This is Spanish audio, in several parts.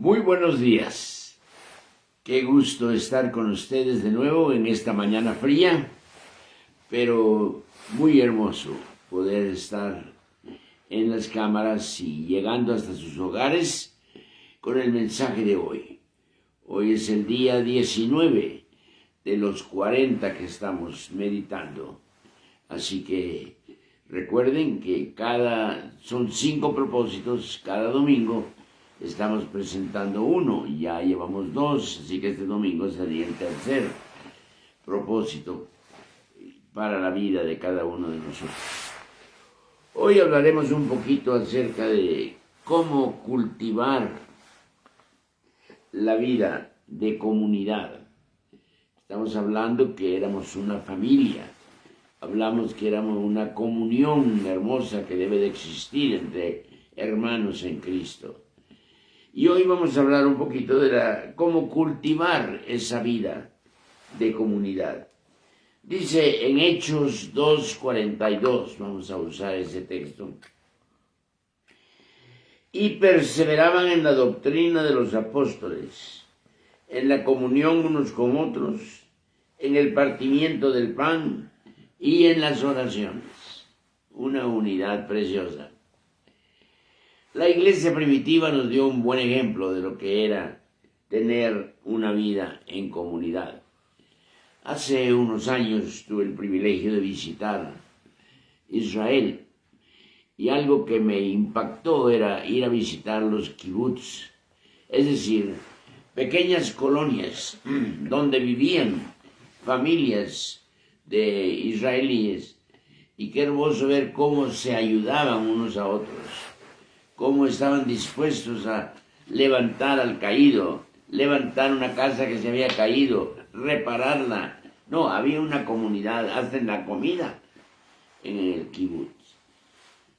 Muy buenos días. Qué gusto estar con ustedes de nuevo en esta mañana fría, pero muy hermoso poder estar en las cámaras y llegando hasta sus hogares con el mensaje de hoy. Hoy es el día 19 de los 40 que estamos meditando. Así que recuerden que son 5 propósitos cada domingo. Estamos presentando uno, ya llevamos 2, así que este domingo sería el tercer propósito para la vida de cada uno de nosotros. Hoy hablaremos un poquito acerca de cómo cultivar la vida de comunidad. Estamos hablando que éramos una familia, hablamos que éramos una comunión hermosa que debe de existir entre hermanos en Cristo. Y hoy vamos a hablar un poquito de cómo cultivar esa vida de comunidad. Dice en Hechos 2:42, vamos a usar ese texto. Y perseveraban en la doctrina de los apóstoles, en la comunión unos con otros, en el partimiento del pan y en las oraciones. Una unidad preciosa. La iglesia primitiva nos dio un buen ejemplo de lo que era tener una vida en comunidad. Hace unos años tuve el privilegio de visitar Israel y algo que me impactó era ir a visitar los kibbutz, es decir, pequeñas colonias donde vivían familias de israelíes, y qué hermoso ver cómo se ayudaban unos a otros, cómo estaban dispuestos a levantar al caído, levantar una casa que se había caído, repararla. No, había una comunidad, hacen la comida en el kibutz.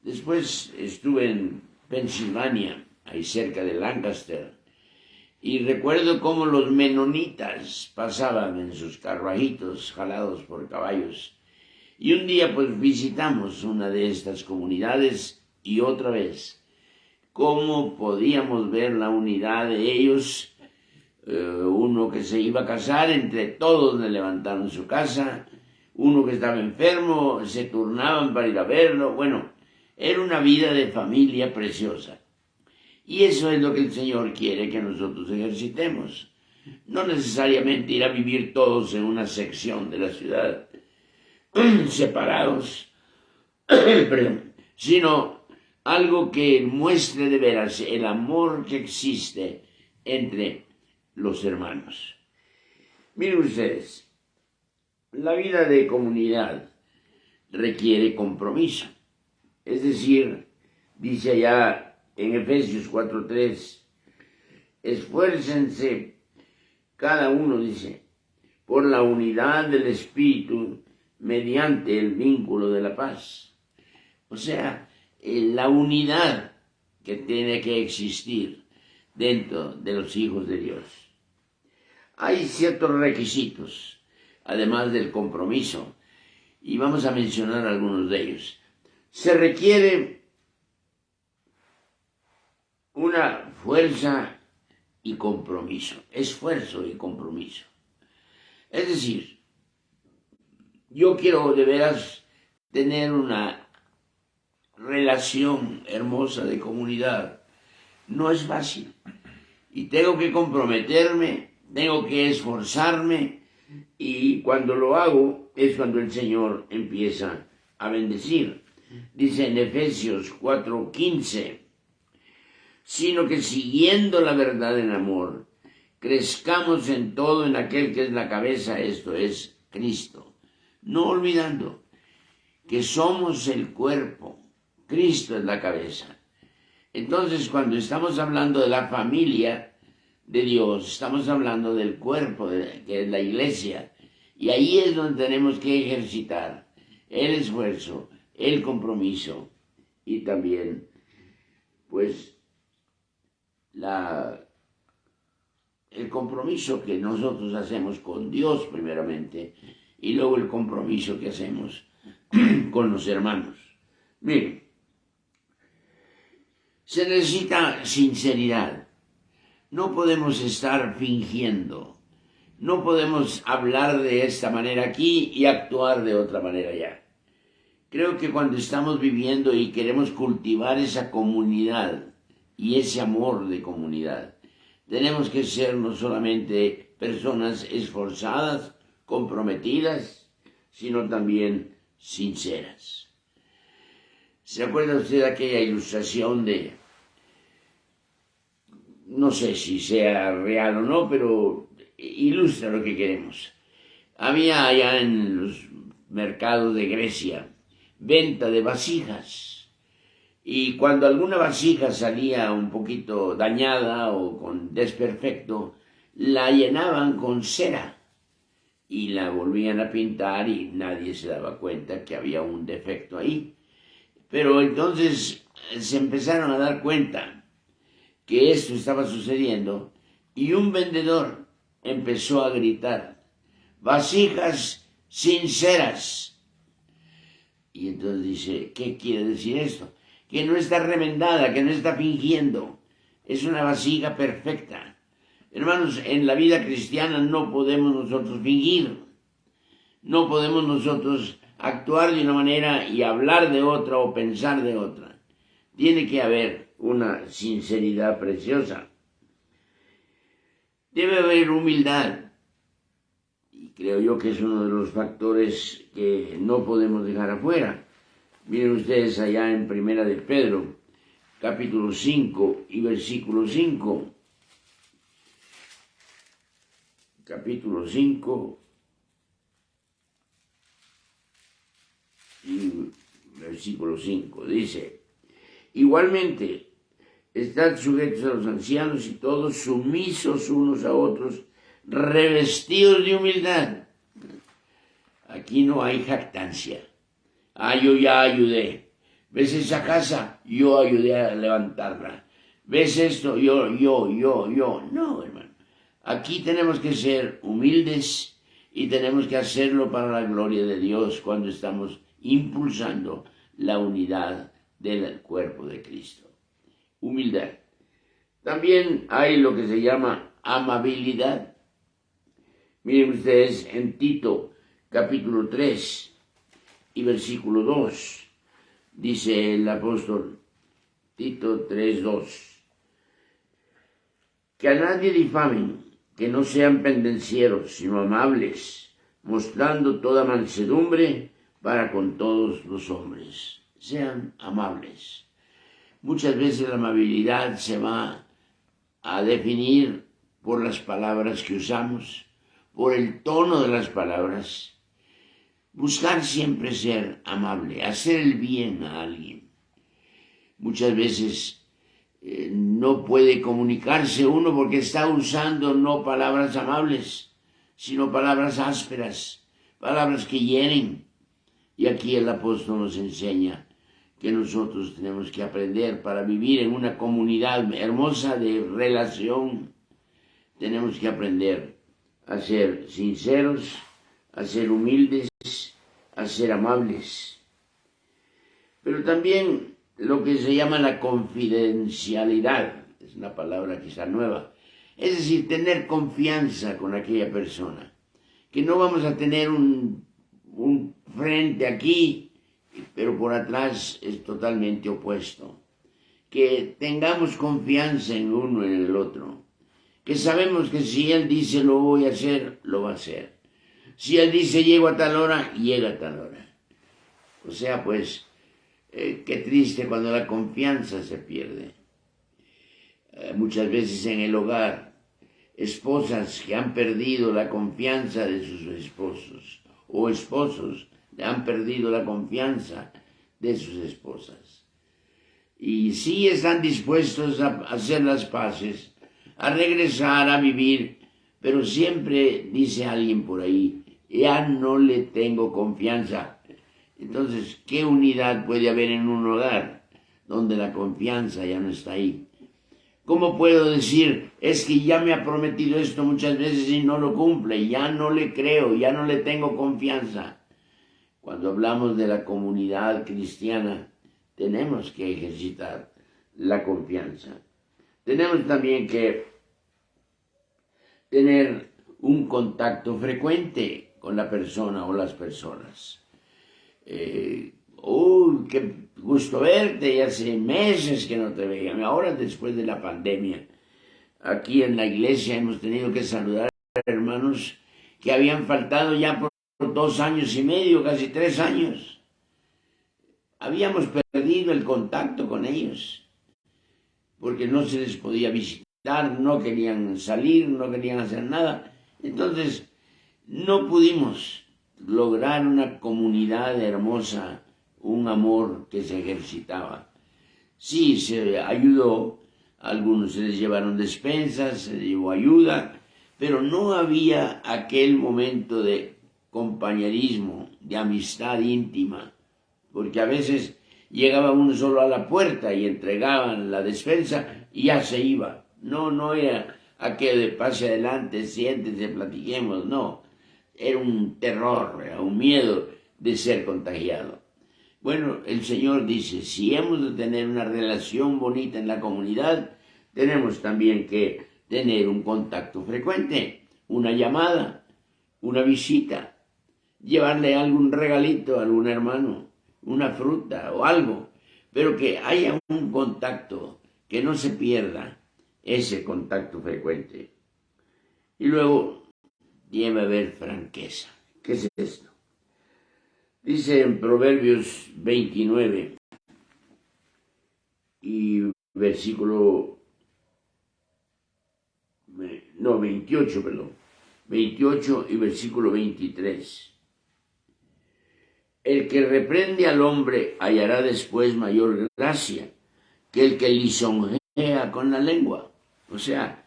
Después estuve en Pensilvania, ahí cerca de Lancaster, y recuerdo cómo los menonitas pasaban en sus carruajitos jalados por caballos. Y un día pues visitamos una de estas comunidades y otra vez cómo podíamos ver la unidad de ellos. Uno que se iba a casar, entre todos le levantaron su casa. Uno que estaba enfermo, se turnaban para ir a verlo. Bueno, era una vida de familia preciosa. Y eso es lo que el Señor quiere que nosotros ejercitemos. No necesariamente ir a vivir todos en una sección de la ciudad, separados, sino algo que muestre de veras el amor que existe entre los hermanos. Miren ustedes, la vida de comunidad requiere compromiso. Es decir, dice allá en Efesios 4:3, esfuércense cada uno, dice, por la unidad del Espíritu mediante el vínculo de la paz. O sea, la unidad que tiene que existir dentro de los hijos de Dios. Hay ciertos requisitos, además del compromiso, y vamos a mencionar algunos de ellos. Se requiere una fuerza y compromiso, esfuerzo y compromiso. Es decir, yo quiero de veras tener una relación hermosa de comunidad. No es fácil. Y tengo que comprometerme, tengo que esforzarme, y cuando lo hago es cuando el Señor empieza a bendecir. Dice en Efesios 4:15, sino que siguiendo la verdad en amor, crezcamos en todo en aquel que es la cabeza, esto es Cristo. No olvidando que somos el cuerpo, Cristo es la cabeza. Entonces, cuando estamos hablando de la familia de Dios, estamos hablando del cuerpo, que es la iglesia. Y ahí es donde tenemos que ejercitar el esfuerzo, el compromiso y también, pues, el compromiso que nosotros hacemos con Dios primeramente y luego el compromiso que hacemos con los hermanos. Miren, se necesita sinceridad. No podemos estar fingiendo. No podemos hablar de esta manera aquí y actuar de otra manera allá. Creo que cuando estamos viviendo y queremos cultivar esa comunidad y ese amor de comunidad, tenemos que ser no solamente personas esforzadas, comprometidas, sino también sinceras. ¿Se acuerda usted de aquella ilustración de, no sé si sea real o no, pero ilustra lo que queremos? Había allá en los mercados de Grecia venta de vasijas, y cuando alguna vasija salía un poquito dañada o con desperfecto, la llenaban con cera y la volvían a pintar y nadie se daba cuenta que había un defecto ahí. Pero entonces se empezaron a dar cuenta que esto estaba sucediendo y un vendedor empezó a gritar: vasijas sinceras. Y entonces dice, ¿qué quiere decir esto? Que no está remendada, que no está fingiendo. Es una vasija perfecta. Hermanos, en la vida cristiana no podemos nosotros fingir. No podemos nosotros actuar de una manera y hablar de otra o pensar de otra. Tiene que haber una sinceridad preciosa. Debe haber humildad. Y creo yo que es uno de los factores que no podemos dejar afuera. Miren ustedes allá en Primera de Pedro, capítulo 5 y versículo 5. Capítulo 5 y versículo 5. Dice: igualmente, estad sujetos a los ancianos y todos sumisos unos a otros, revestidos de humildad. Aquí no hay jactancia. Yo ya ayudé. ¿Ves esa casa? Yo ayudé a levantarla. ¿Ves esto? Yo. No, hermano. Aquí tenemos que ser humildes y tenemos que hacerlo para la gloria de Dios cuando estamos impulsando la unidad del cuerpo de Cristo. Humildad. También hay lo que se llama amabilidad. Miren ustedes en Tito capítulo 3 y versículo 2, dice el apóstol, Tito 3:2, que a nadie difamen, que no sean pendencieros, sino amables, mostrando toda mansedumbre para con todos los hombres. Sean amables. Muchas veces la amabilidad se va a definir por las palabras que usamos, por el tono de las palabras. Buscar siempre ser amable, hacer el bien a alguien. Muchas veces no puede comunicarse uno porque está usando no palabras amables, sino palabras ásperas, palabras que hieren. Y aquí el apóstol nos enseña que nosotros tenemos que aprender para vivir en una comunidad hermosa de relación. Tenemos que aprender a ser sinceros, a ser humildes, a ser amables. Pero también lo que se llama la confidencialidad, es una palabra quizá nueva, es decir, tener confianza con aquella persona, que no vamos a tener un frente aquí, pero por atrás es totalmente opuesto, que tengamos confianza en uno y en el otro, que sabemos que si él dice lo voy a hacer, lo va a hacer. Si él dice llego a tal hora, llega a tal hora. O sea, pues, qué triste cuando la confianza se pierde. Muchas veces en el hogar, esposas que han perdido la confianza de sus esposos, o esposos que han perdido la confianza de sus esposas. Y sí están dispuestos a hacer las paces, a regresar a vivir, pero siempre dice alguien por ahí, ya no le tengo confianza. Entonces, ¿qué unidad puede haber en un hogar donde la confianza ya no está ahí? ¿Cómo puedo decir, es que ya me ha prometido esto muchas veces y no lo cumple, ya no le creo, ya no le tengo confianza? Cuando hablamos de la comunidad cristiana, tenemos que ejercitar la confianza. Tenemos también que tener un contacto frecuente con la persona o las personas. Qué gusto verte, y hace meses que no te veía. Ahora, después de la pandemia, aquí en la iglesia hemos tenido que saludar a hermanos que habían faltado ya por 2 años y medio, casi 3 años. Habíamos perdido el contacto con ellos, porque no se les podía visitar, no querían salir, no querían hacer nada. Entonces, no pudimos lograr una comunidad hermosa, un amor que se ejercitaba. Sí, se ayudó, a algunos se les llevaron despensas, se les llevó ayuda, pero no había aquel momento de compañerismo, de amistad íntima, porque a veces llegaba uno solo a la puerta y entregaban la despensa y ya se iba. No era aquel de pase adelante, siéntese, platiquemos, no. Era un terror, era un miedo de ser contagiado. Bueno, el Señor dice, si hemos de tener una relación bonita en la comunidad, tenemos también que tener un contacto frecuente, una llamada, una visita, llevarle algún regalito a algún hermano, una fruta o algo, pero que haya un contacto, que no se pierda ese contacto frecuente. Y luego debe haber franqueza. ¿Qué es esto? Dice en Proverbios 29 y versículo, no, 28, perdón, 28 y versículo 23. El que reprende al hombre hallará después mayor gracia que el que lisonjea con la lengua. O sea,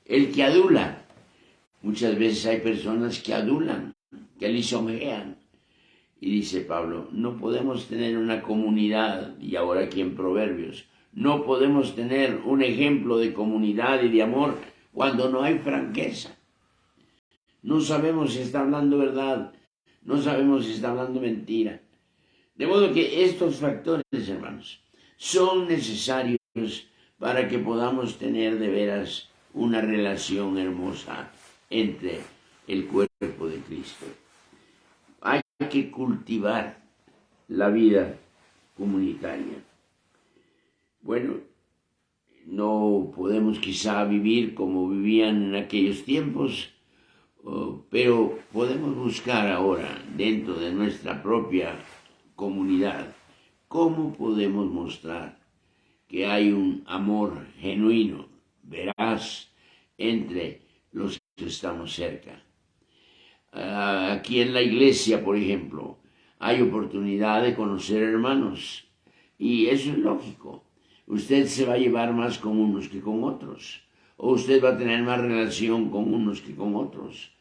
el que adula. Muchas veces hay personas que adulan, que lisonjean. Y dice Pablo, no podemos tener una comunidad, y ahora aquí en Proverbios, no podemos tener un ejemplo de comunidad y de amor cuando no hay franqueza. No sabemos si está hablando verdad, no sabemos si está hablando mentira. De modo que estos factores, hermanos, son necesarios para que podamos tener de veras una relación hermosa entre el cuerpo de Cristo. Hay que cultivar la vida comunitaria. Bueno, no podemos quizá vivir como vivían en aquellos tiempos, pero podemos buscar ahora dentro de nuestra propia comunidad cómo podemos mostrar que hay un amor genuino, veraz, entre los que estamos cerca. Aquí en la iglesia, por ejemplo, hay oportunidad de conocer hermanos y eso es lógico. Usted se va a llevar más con unos que con otros, o usted va a tener más relación con unos que con otros.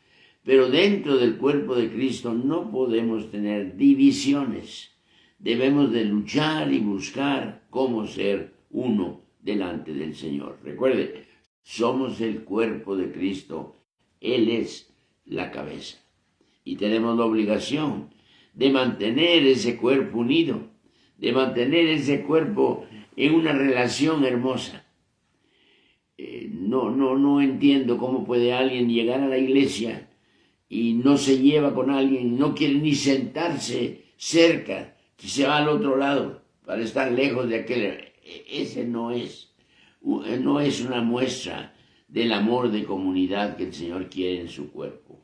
Pero dentro del cuerpo de Cristo no podemos tener divisiones. Debemos de luchar y buscar cómo ser uno delante del Señor. Recuerde, somos el cuerpo de Cristo. Él es la cabeza. Y tenemos la obligación de mantener ese cuerpo unido, de mantener ese cuerpo en una relación hermosa. No entiendo cómo puede alguien llegar a la iglesia y no se lleva con alguien, no quiere ni sentarse cerca, que se va al otro lado para estar lejos de aquel. Ese no es una muestra del amor de comunidad que el Señor quiere en su cuerpo.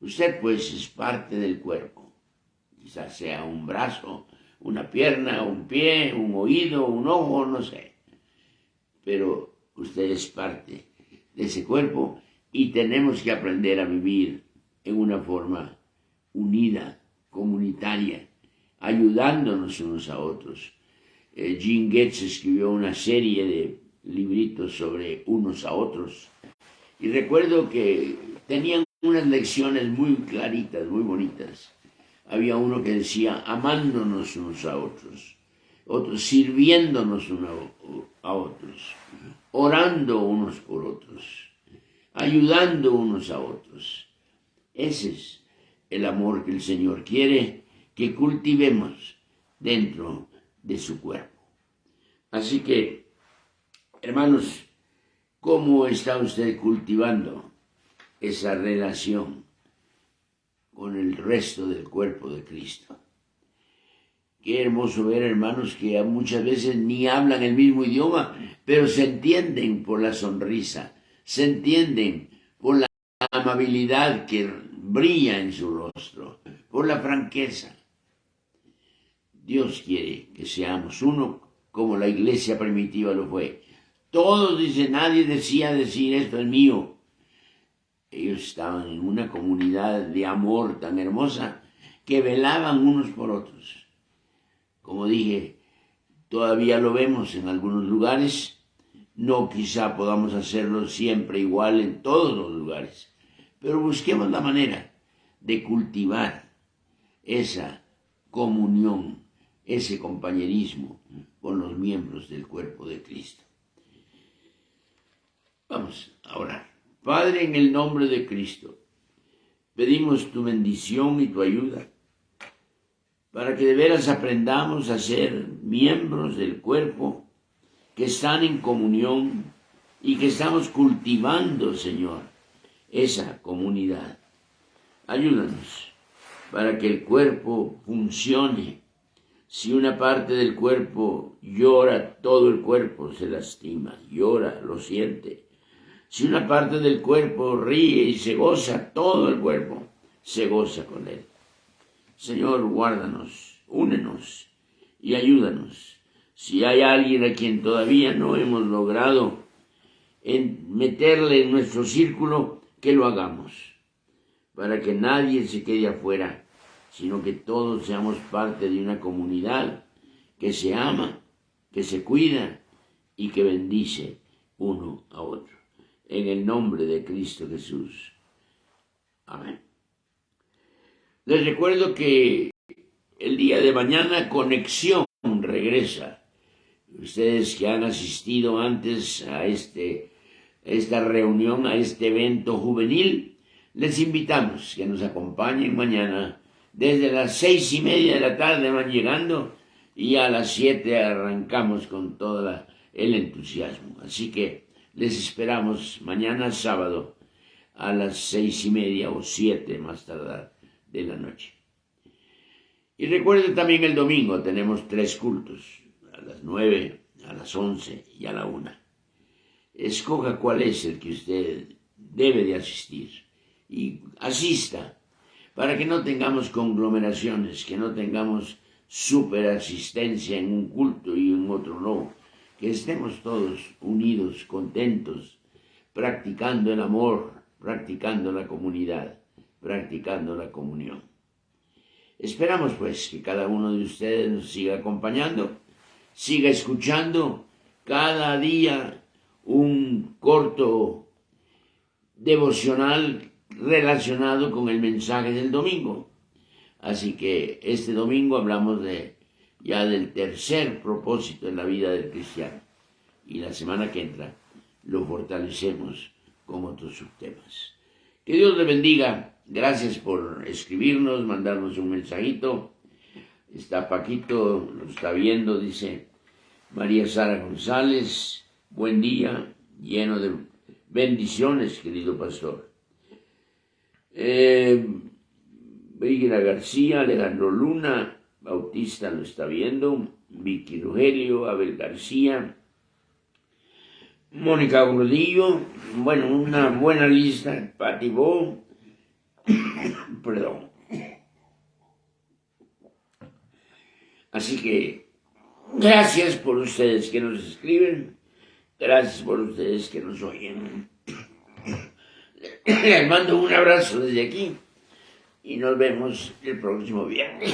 Usted pues es parte del cuerpo, quizás sea un brazo, una pierna, un pie, un oído, un ojo, no sé, pero usted es parte de ese cuerpo y tenemos que aprender a vivir en una forma unida, comunitaria, ayudándonos unos a otros. Jim Getz escribió una serie de libritos sobre unos a otros y recuerdo que tenían unas lecciones muy claritas, muy bonitas. Había uno que decía amándonos unos a otros, otros sirviéndonos unos a otros, orando unos por otros, ayudando unos a otros. Ese es el amor que el Señor quiere que cultivemos dentro de su cuerpo. Así que, hermanos, ¿cómo está usted cultivando esa relación con el resto del cuerpo de Cristo. Qué hermoso ver, hermanos, que muchas veces ni hablan el mismo idioma, pero se entienden por la sonrisa, se entienden por la amabilidad que brilla en su rostro, por la franqueza. Dios quiere que seamos uno como la iglesia primitiva lo fue. Todos dicen, nadie decía decir esto es mío. Ellos estaban en una comunidad de amor tan hermosa que velaban unos por otros. Como dije, todavía lo vemos en algunos lugares. No quizá podamos hacerlo siempre igual en todos los lugares, pero busquemos la manera de cultivar esa comunión, ese compañerismo con los miembros del cuerpo de Cristo. Vamos a orar. Padre, en el nombre de Cristo, pedimos tu bendición y tu ayuda para que de veras aprendamos a ser miembros del cuerpo que están en comunión y que estamos cultivando, Señor, esa comunidad. Ayúdanos para que el cuerpo funcione. Si una parte del cuerpo llora, todo el cuerpo se lastima, llora, lo siente. Si una parte del cuerpo ríe y se goza, todo el cuerpo se goza con él. Señor, guárdanos, únenos y ayúdanos. Si hay alguien a quien todavía no hemos logrado meterle en nuestro círculo, que lo hagamos, para que nadie se quede afuera, sino que todos seamos parte de una comunidad que se ama, que se cuida y que bendice uno a otro. En el nombre de Cristo Jesús. Amén. Les recuerdo que el día de mañana Conexión regresa. Ustedes que han asistido antes a esta reunión, a este evento juvenil, les invitamos que nos acompañen mañana. Desde las 6:30 de la tarde van llegando y a las 7 arrancamos con todo el entusiasmo. Así que les esperamos mañana sábado a las 6:30 o 7 más tardar de la noche. Y recuerden también el domingo tenemos 3 cultos, a las 9, a las 11 y a la 1. Escoja cuál es el que usted debe de asistir y asista para que no tengamos conglomeraciones, que no tengamos superasistencia en un culto y en otro no, que estemos todos unidos, contentos, practicando el amor, practicando la comunidad, practicando la comunión. Esperamos pues que cada uno de ustedes nos siga acompañando, siga escuchando cada día un corto devocional relacionado con el mensaje del domingo. Así que este domingo hablamos ya del tercer propósito en la vida del cristiano. Y la semana que entra lo fortalecemos con otros subtemas. Que Dios le bendiga. Gracias por escribirnos, mandarnos un mensajito. Está Paquito, lo está viendo, dice María Sara González. Buen día, lleno de bendiciones, querido pastor. Brígida García, Alejandro Luna, Bautista lo está viendo, Vicky Rogelio, Abel García, Mónica Gordillo, bueno, una buena lista, Pati Bo, perdón. Así que, gracias por ustedes que nos escriben, gracias por ustedes que nos oyen. Les mando un abrazo desde aquí y nos vemos el próximo viernes.